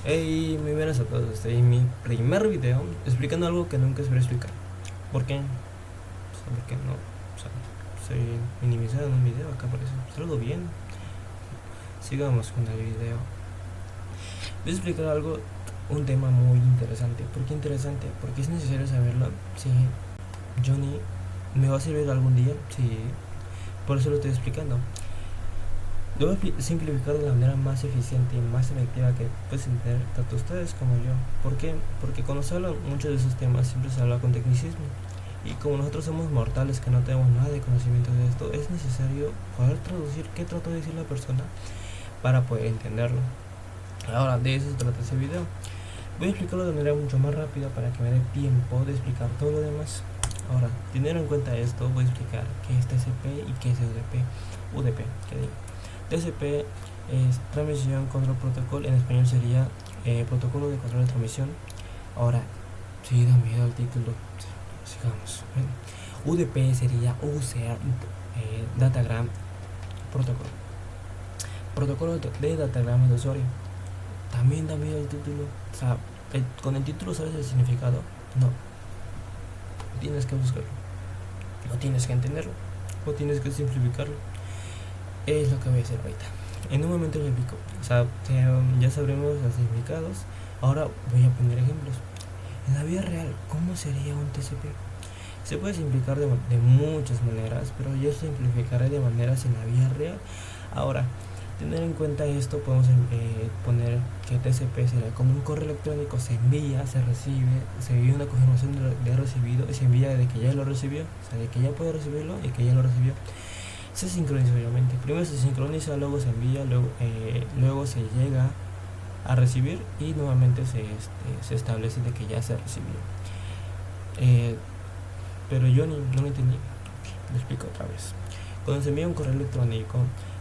Hey, muy buenas a todos. Estoy en mi primer video explicando algo que nunca esperé explicar. ¿Por qué? Porque no. O sea, estoy minimizado en un video acá parece. Salgo bien. Sigamos con el video. Voy a explicar algo, un tema muy interesante. ¿Por qué interesante? Porque es necesario saberlo. Si Johnny me va a servir algún día. Sí. Por eso lo estoy explicando. Lo voy a simplificar de la manera más eficiente y más efectiva que puedes entender tanto ustedes como yo. ¿Por qué? Porque cuando se habla muchos de esos temas siempre se habla con tecnicismo. Y como nosotros somos mortales que no tenemos nada de conocimiento de esto, es necesario poder traducir qué trató de decir la persona para poder entenderlo. Ahora, de eso se trata ese video. Voy a explicarlo de manera mucho más rápida para que me dé tiempo de explicar todo lo demás. Ahora, teniendo en cuenta esto, voy a explicar qué es TCP y qué es UDP. UDP, que digo. TCP es transmisión control protocol, en español sería protocolo de control de transmisión. Ahora, si da miedo el título, sigamos. UDP sería UCA, Datagram Protocol. Protocolo de datagrama de usuario. También da miedo el título. O sea, con el título sabes el significado. No, tienes que buscarlo. No tienes que entenderlo. O tienes que simplificarlo. Es lo que voy a hacer ahorita. En un momento lo explico. O sea, ya sabremos los significados. Ahora voy a poner ejemplos. En la vida real, ¿cómo sería un TCP? Se puede simplificar de muchas maneras, pero yo simplificaré de maneras en la vida real. Ahora, tener en cuenta esto, podemos poner que TCP será como un correo electrónico, se envía, se recibe, se envía una confirmación de recibido y se envía de que ya lo recibió, o sea, de que ya puede recibirlo y que ya lo recibió. Se sincroniza obviamente, primero se sincroniza, luego se envía, luego se llega a recibir y nuevamente se establece de que ya se recibió. Pero yo no lo entendí. Lo explico otra vez. Cuando se envía un correo electrónico,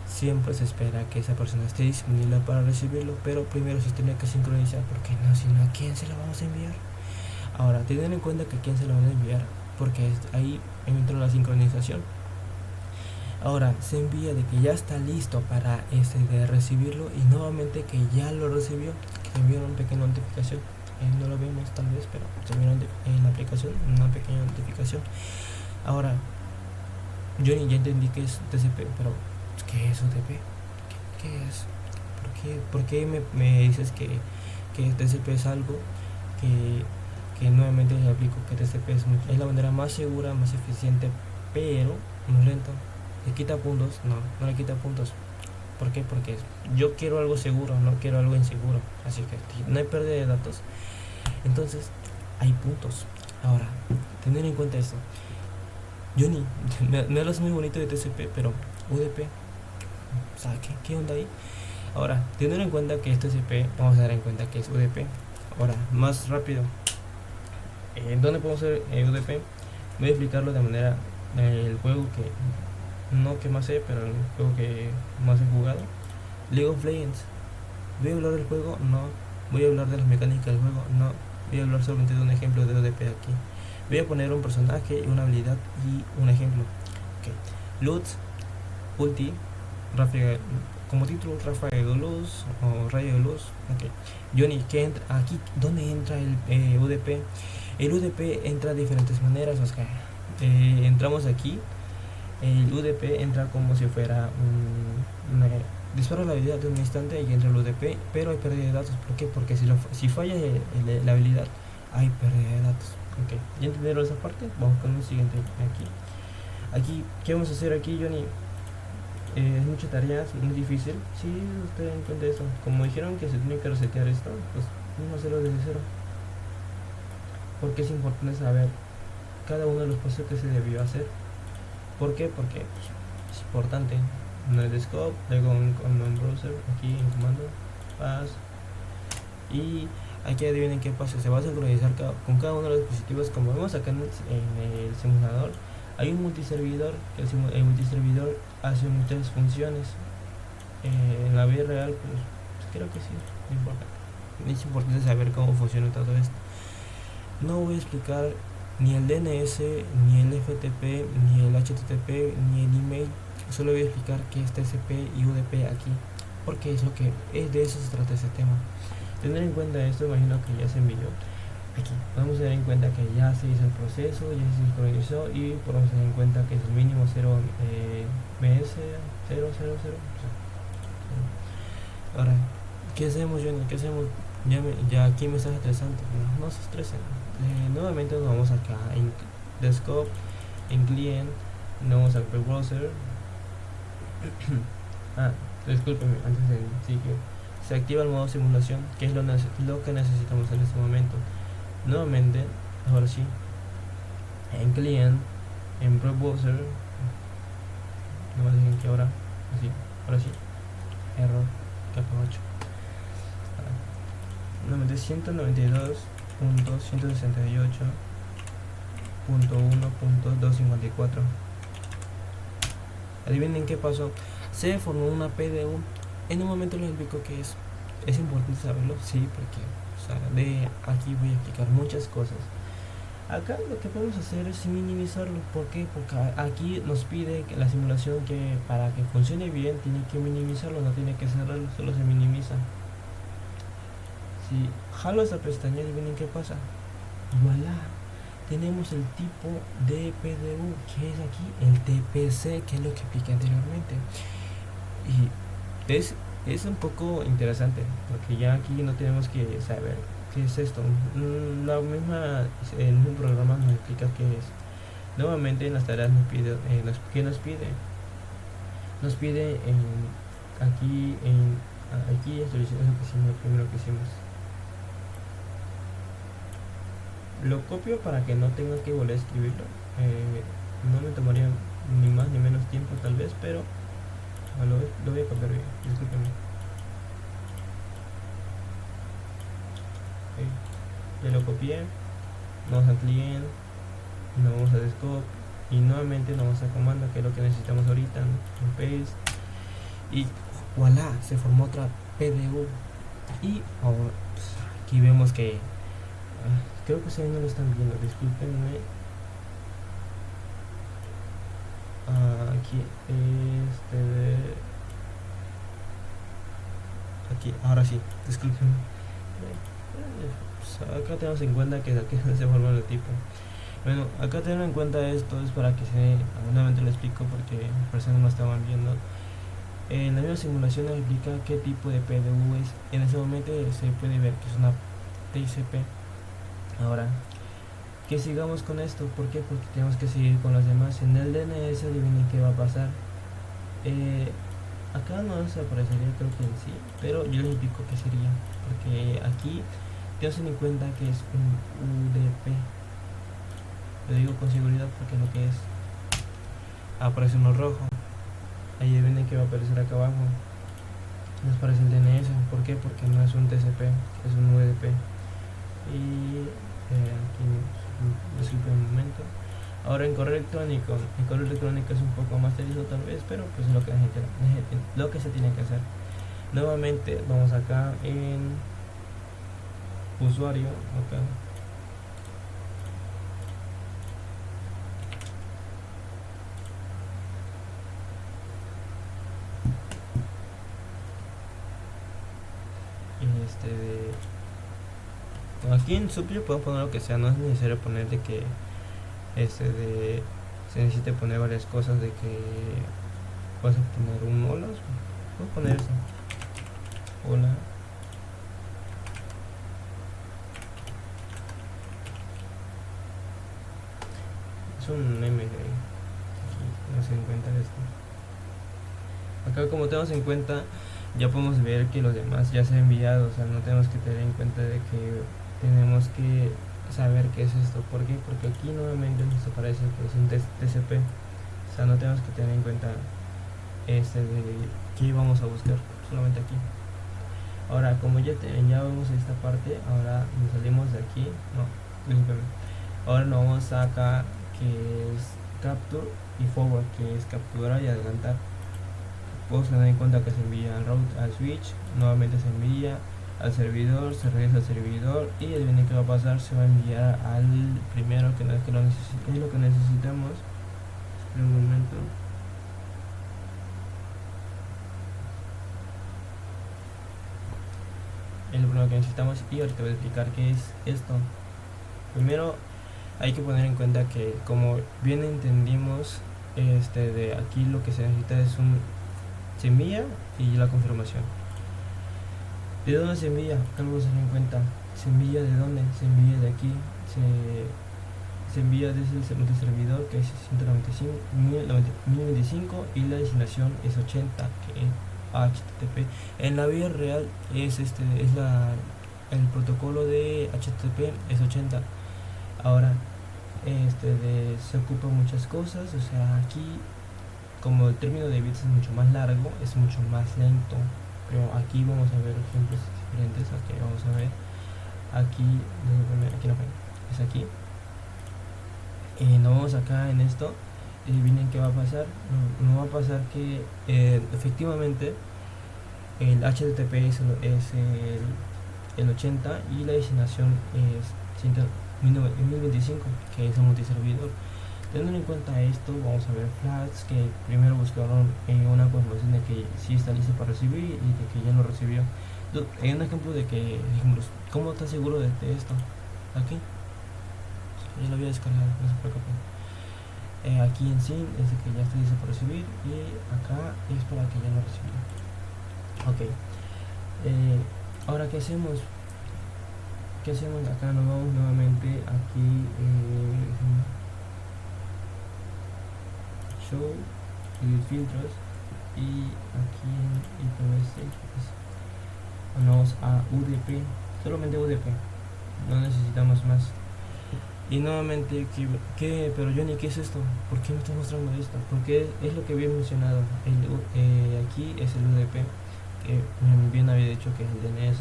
siempre se espera que esa persona esté disponible para recibirlo, pero primero se tiene que sincronizar, porque no, si no, ¿a quién se lo vamos a enviar? Ahora, teniendo en cuenta que a quién se lo van a enviar, porque ahí entra la sincronización. Ahora, se envía de que ya está listo para de recibirlo y nuevamente que ya lo recibió, que se envía una pequeña notificación. No lo vemos tal vez, pero se envía en la aplicación una pequeña notificación. Ahora, yo ya entendí que es TCP, pero ¿qué es UTP? ¿Qué es? ¿Por qué me dices que TCP es algo que nuevamente le aplico que TCP es la manera más segura, más eficiente, pero no es lento? ¿Le quita puntos? No le quita puntos. ¿Por qué? Porque yo quiero algo seguro, no quiero algo inseguro. Así que no hay pérdida de datos. Entonces, hay puntos. Ahora, tener en cuenta esto. Johnny, me hablas muy bonito de TCP, pero UDP, o sea, ¿qué onda ahí? Ahora, tener en cuenta que es TCP, vamos a dar en cuenta que es UDP. Ahora, más rápido. ¿Dónde podemos hacer UDP? Voy a explicarlo de manera el juego que más sé, pero el juego que más he jugado, League of Legends. ¿Voy a hablar del juego? No. ¿Voy a hablar de las mecánicas del juego? No. Voy a hablar solamente de un ejemplo de UDP aquí. Voy a poner un personaje, una habilidad y un ejemplo. Okay. Lutz, ulti, ráfaga, como título, ráfaga de luz o rayo de luz. Okay. Johnny, ¿qué entra aquí? ¿Dónde entra el UDP? El UDP entra de diferentes maneras, Oscar. Entramos aquí. El UDP entra como si fuera dispara la habilidad de un instante y entra el UDP, pero hay pérdida de datos. ¿Por qué? Porque si falla la habilidad, hay pérdida de datos. Ok, ya entendieron esa parte. Vamos con el siguiente aquí. ¿Qué vamos a hacer aquí, Johnny? Es mucha tarea, es muy difícil. Sí, usted en cuenta eso. Como dijeron que se tiene que resetear esto, pues vamos a hacerlo desde cero. Porque es importante saber cada uno de los pasos que se debió hacer. ¿Por qué? Porque es importante. En el scope, luego en browser, aquí en comando, pass. Y aquí adivinen qué pasa. Se va a sincronizar con cada uno de los dispositivos. Como vemos acá en el simulador, hay un multiservidor. El multiservidor hace muchas funciones. En la vida real, pues creo que sí, no importa. Es importante saber cómo funciona todo esto. No voy a explicar ni el DNS, ni el FTP, ni el HTTP, ni el email. Solo voy a explicar qué es TCP y UDP aquí, porque es lo que es de eso se trata ese tema. Tener en cuenta esto, imagino que ya se envió. Aquí podemos tener en cuenta que ya se hizo el proceso, ya se sincronizó y podemos tener en cuenta que es el mínimo 0 ms 000. Ahora, ¿qué hacemos, Johnny? ¿Qué hacemos? Ya aquí me estás estresando. No se estresen. Nuevamente nos vamos acá en desktop, en client, nos vamos al web browser. Discúlpeme, antes de seguir. Se activa el modo simulación, que es lo que necesitamos en este momento. Nuevamente, ahora sí, en client, en web browser, no me dejen que ahora sí, error, capa 8. Nuevamente 192.168.1.254. Adivinen qué pasó. Se formó una PDU. En un momento les explico qué es. Es importante saberlo, sí, porque de aquí voy a explicar muchas cosas. Acá lo que podemos hacer es minimizarlo. ¿Por qué? Porque aquí nos pide que la simulación, que para que funcione bien tiene que minimizarlo, no tiene que cerrarlo, solo se minimiza. Si jalo esta pestaña, adivinen qué pasa. Voilà, tenemos el tipo de PDU, que es aquí el TPC, que es lo que expliqué anteriormente. Y es un poco interesante, porque ya aquí no tenemos que saber qué es esto. El mismo programa nos explica qué es. Nuevamente en las tareas nos pide, ¿qué nos pide? Nos pide aquí esto es lo primero que hicimos. Lo copio para que no tenga que volver a escribirlo. No me tomaría ni más ni menos tiempo tal vez, pero lo voy a copiar bien, discúlpenme. Ya lo copié, vamos a client, nos vamos a desktop y nuevamente nos vamos a comando, que es lo que necesitamos ahorita, en paste, y voilà, se formó otra PDU. Y ahora pues, aquí vemos que creo que ustedes no lo están viendo, discúlpenme. Aquí aquí, ahora sí, discúlpenme. Pues acá tenemos en cuenta que aquí se forma el tipo. Bueno, acá tener en cuenta esto es para que nuevamente lo explico porque personas no estaban viendo. En la misma simulación nos explica qué tipo de PDU es. En ese momento se puede ver que es una TCP. Ahora, que sigamos con esto. ¿Por qué? Porque tenemos que seguir con los demás. En el DNS adivinen qué va a pasar. Acá no se aparecería, creo que en sí, pero yo les explico qué sería, porque aquí tengan en cuenta que es un UDP. Lo digo con seguridad porque lo que es, aparece uno rojo. Ahí viene que va a aparecer acá abajo. Nos aparece el DNS. ¿Por qué? Porque no es un TCP, es un UDP. Y aquí disculpen un momento. Ahora en correo electrónico es un poco más tedioso tal vez, pero pues es lo que se tiene que hacer. Nuevamente vamos acá en usuario, acá. Aquí en subview puedo poner lo que sea, no es necesario poner de que se necesite poner varias cosas, de que vas a poner un hola, puedo poner eso, hola, es un MD. Aquí no se encuentra esto. Acá como tenemos en cuenta, ya podemos ver que los demás ya se han enviado, o sea, no tenemos que tener en cuenta de que tenemos que saber qué es esto. ¿Por qué? Porque aquí nuevamente nos aparece que es un TCP, o sea, no tenemos que tener en cuenta de qué vamos a buscar, solamente aquí. Ahora, como ya vemos esta parte, ahora nos salimos de aquí, ahora nos vamos acá, que es capture y forward, que es capturar y adelantar. Podemos tener en cuenta que se envía al route, al switch, nuevamente se envía al servidor, se regresa al servidor y adivinen qué va a pasar, se va a enviar al primero, que es lo que necesitamos. En un momento. es lo primero que necesitamos, y ahorita voy a explicar qué es esto. Primero hay que poner en cuenta que, como bien entendimos, de aquí lo que se necesita es un semilla y la confirmación. ¿De dónde se envía? Acá lo vamos a tener en cuenta. ¿Se envía de dónde? Se envía de aquí. Se envía desde el multiservidor, que es 195, 1095, y la destinación es 80, que es HTTP. En la vida real es el protocolo de HTTP es 80. Ahora, se ocupan muchas cosas, o sea, aquí como el término de bits es mucho más largo, es mucho más lento, pero aquí vamos a ver ejemplos diferentes. Aquí vamos a ver, aquí no fue, es aquí. Nos vamos acá en esto, y adivinen qué va a pasar. No va a pasar que efectivamente el HTTP es el 80 y la destinación es 1025, que es el multiservidor. Teniendo en cuenta esto, vamos a ver flags que primero buscaron una confirmación de que sí está listo para recibir y de que ya lo recibió. Hay un ejemplo de que dijimos, ¿cómo estás seguro de esto? Aquí ya lo había descargado, no se preocupen. Aquí en sí es de que ya está listo para recibir, y acá es para que ya lo recibió. Ok, ahora ¿qué hacemos? Acá nos vamos nuevamente aquí, show y filtros, y aquí en IPv6 pues, vamos a UDP, solamente UDP, no necesitamos más. Y nuevamente, pero Johnny, ¿qué es esto? ¿Por qué me está mostrando esto? Porque es lo que había mencionado. Aquí es el UDP, que bien había dicho que es el DNS.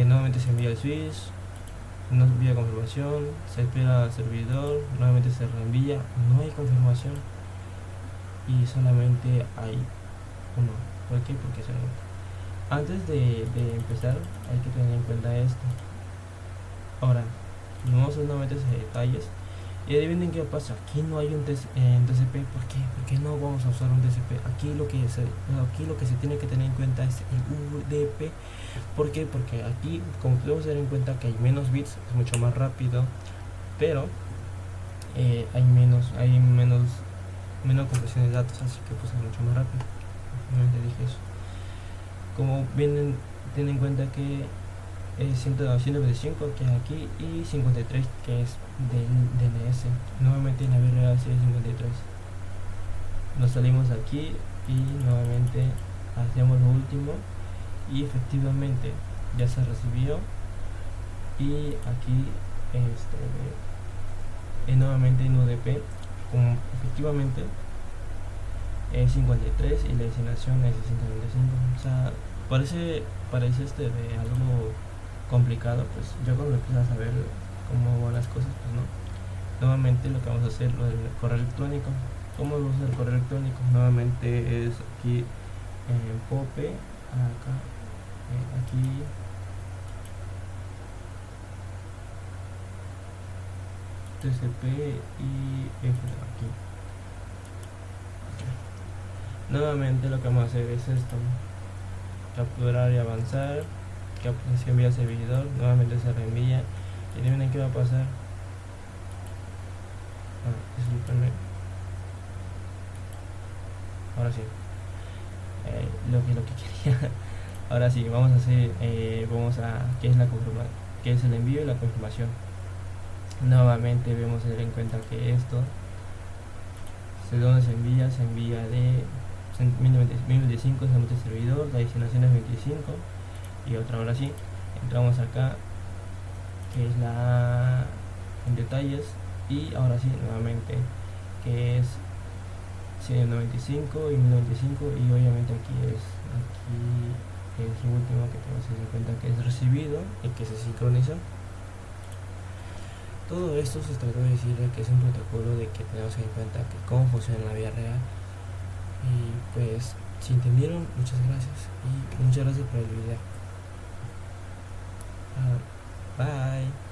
Nuevamente se envía al switch, no se envía confirmación, se espera al servidor, nuevamente se reenvía, no hay confirmación, y solamente hay uno. ¿Por qué? Porque se reenvía. Antes de empezar, hay que tener en cuenta esto. Ahora, no vamos a nuevamente a detalles, y adivinen qué pasa. Aquí no hay un TCP. ¿Por qué? Porque no vamos a usar un TCP. Aquí lo que se tiene que tener en cuenta es el UDP. ¿Por qué? Porque aquí, como podemos tener en cuenta que hay menos bits, es mucho más rápido, pero hay menos compresión de datos, así que pues es mucho más rápido. Obviamente dije eso. Como vienen, ten en cuenta que es 125 que es aquí, y 53 que es del DNS. Nuevamente en la vida real es 53. Nos salimos aquí y nuevamente hacemos lo último, y efectivamente ya se recibió. Y aquí nuevamente en UDP, como efectivamente es 53 y la destinación es 195. O sea, parece de algo complicado, pues yo cuando empiezas a saber cómo van las cosas, pues no. Nuevamente lo que vamos a hacer, lo del correo electrónico. ¿Cómo vamos a usar el correo electrónico? Nuevamente es aquí en Pope, acá, aquí, TCP y F aquí. Nuevamente lo que vamos a hacer es esto: capturar y avanzar, que se envía al servidor, nuevamente se reenvía, y adivinen qué va a pasar. Disculpenme. Ahora sí, lo que quería. Ahora sí, vamos a hacer, ¿qué es qué es el envío y la confirmación? Nuevamente debemos tener en cuenta que esto, ¿de dónde se envía? Se envía de 1025, es el multiservidor, la destinación es 25, y otra. Ahora sí, entramos acá, que es en detalles, y ahora sí, nuevamente, que es 195 y 1095, y obviamente aquí es lo último que tenemos que tener en cuenta, que es recibido y que se sincroniza. Todo esto se trató de decir que es un protocolo de que tenemos que tener en cuenta que cómo funciona en la vida real. Y pues, si entendieron, muchas gracias, y muchas gracias por el video. Bye.